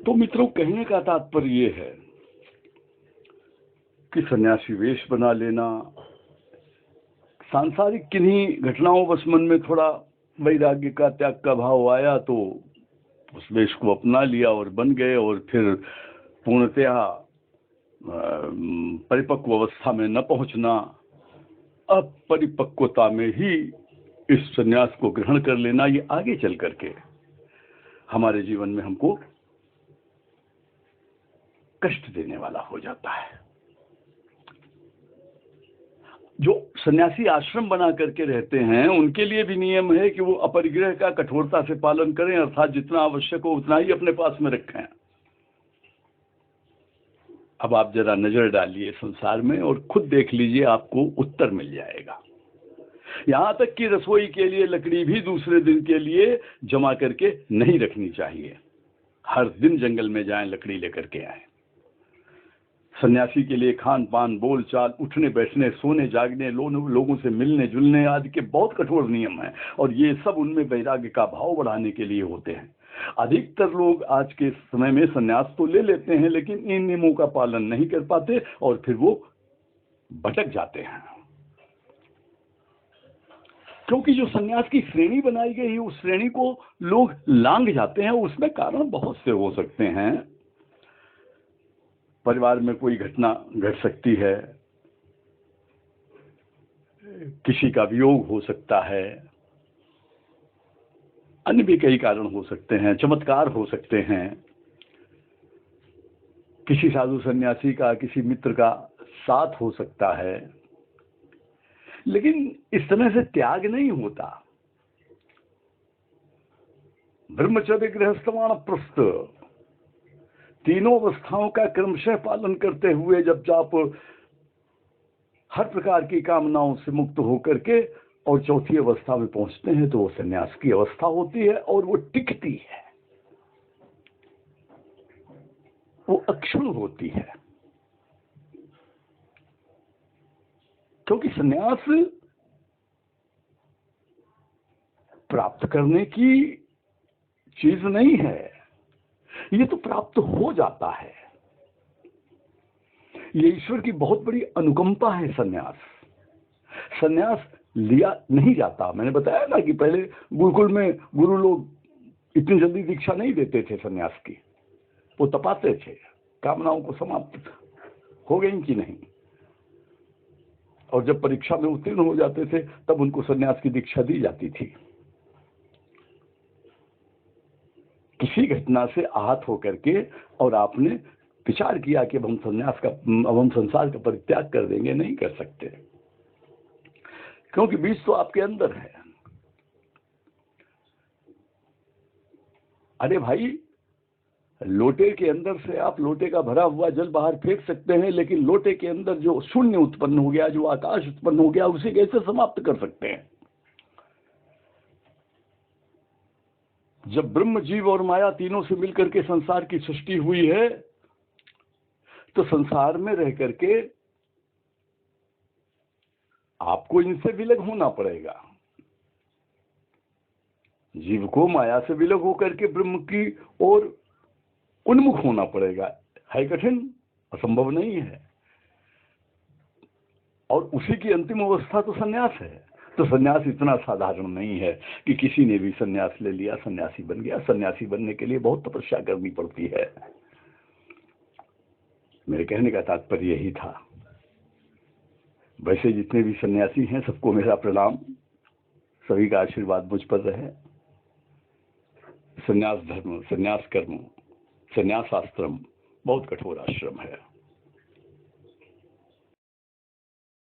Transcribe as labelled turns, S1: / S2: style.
S1: तो मित्रों, कहने का तात्पर्य ये है कि सन्यासी वेश बना लेना, सांसारिक किन्हीं घटनाओं बस मन में थोड़ा वैराग्य का, त्याग का भाव आया तो उस वेश को अपना लिया और बन गए, और फिर पूर्णतया परिपक्व अवस्था में न पहुंचना, अपरिपक्वता में ही इस सन्यास को ग्रहण कर लेना, ये आगे चल करके हमारे जीवन में हमको कष्ट देने वाला हो जाता है। जो सन्यासी आश्रम बना करके रहते हैं उनके लिए भी नियम है कि वो अपरिग्रह का कठोरता से पालन करें, अर्थात जितना आवश्यक हो उतना ही अपने पास में रखें। अब आप जरा नजर डालिए संसार में और खुद देख लीजिए, आपको उत्तर मिल जाएगा। यहां तक कि रसोई के लिए लकड़ी भी दूसरे दिन के लिए जमा करके नहीं रखनी चाहिए। हर दिन जंगल में जाएं, लकड़ी लेकर के आए। सन्यासी के लिए खान पान, बोल चाल, उठने बैठने, सोने जागने, लोगों से मिलने जुलने आदि के बहुत कठोर नियम हैं, और ये सब उनमें वैराग्य का भाव बढ़ाने के लिए होते हैं। अधिकतर लोग आज के समय में सन्यास तो ले लेते हैं, लेकिन इन नियमों का पालन नहीं कर पाते और फिर वो भटक जाते हैं। क्योंकि जो सन्यास की श्रेणी बनाई गई है उस श्रेणी को लोग लांघ जाते हैं। उसमें कारण बहुत से हो सकते हैं। परिवार में कोई घटना घट सकती है, किसी का वियोग हो सकता है, अन्य भी कई कारण हो सकते हैं, चमत्कार हो सकते हैं, किसी साधु सन्यासी का, किसी मित्र का साथ हो सकता है। लेकिन इस तरह से त्याग नहीं होता। ब्रह्मचर्य, गृहस्थ, वानप्रस्थ, तीनों अवस्थाओं का क्रमशः पालन करते हुए जब आप हर प्रकार की कामनाओं से मुक्त होकर के और चौथी अवस्था में पहुंचते हैं तो वो सन्यास की अवस्था होती है, और वो टिकती है, वो अक्षुण्ण होती है। क्योंकि सन्यास प्राप्त करने की चीज नहीं है, ये तो प्राप्त हो जाता है। ये ईश्वर की बहुत बड़ी अनुकंपा है। सन्यास लिया नहीं जाता। मैंने बताया ना कि पहले गुरुकुल में गुरु लोग इतनी जल्दी दीक्षा नहीं देते थे सन्यास की, वो तपाते थे कामनाओं को समाप्त हो गई कि नहीं, और जब परीक्षा में उत्तीर्ण हो जाते थे तब उनको सन्यास की दीक्षा दी जाती थी। किसी घटना से आहत होकर के और आपने विचार किया कि अब हम संसार का परित्याग कर देंगे, नहीं कर सकते, क्योंकि बीज तो आपके अंदर है। अरे भाई, लोटे के अंदर से आप लोटे का भरा हुआ जल बाहर फेंक सकते हैं, लेकिन लोटे के अंदर जो शून्य उत्पन्न हो गया, जो आकाश उत्पन्न हो गया, उसे कैसे समाप्त कर सकते हैं? जब ब्रह्म, जीव और माया तीनों से मिलकर के संसार की सृष्टि हुई है तो संसार में रह करके आपको इनसे विलग होना पड़ेगा। जीव को माया से विलग होकर के ब्रह्म की ओर उन्मुख होना पड़ेगा। है कठिन, असंभव नहीं है। और उसी की अंतिम अवस्था तो सन्यास है। तो सन्यास इतना साधारण नहीं है कि किसी ने भी सन्यास ले लिया, सन्यासी बन गया। सन्यासी बनने के लिए बहुत तपस्या करनी पड़ती है। मेरे कहने का तात्पर्य यही था। वैसे जितने भी सन्यासी हैं सबको मेरा प्रणाम, सभी का आशीर्वाद मुझ पर रहे। सन्यास धर्म, सन्यास कर्म, सन्यास आश्रम बहुत कठोर आश्रम है।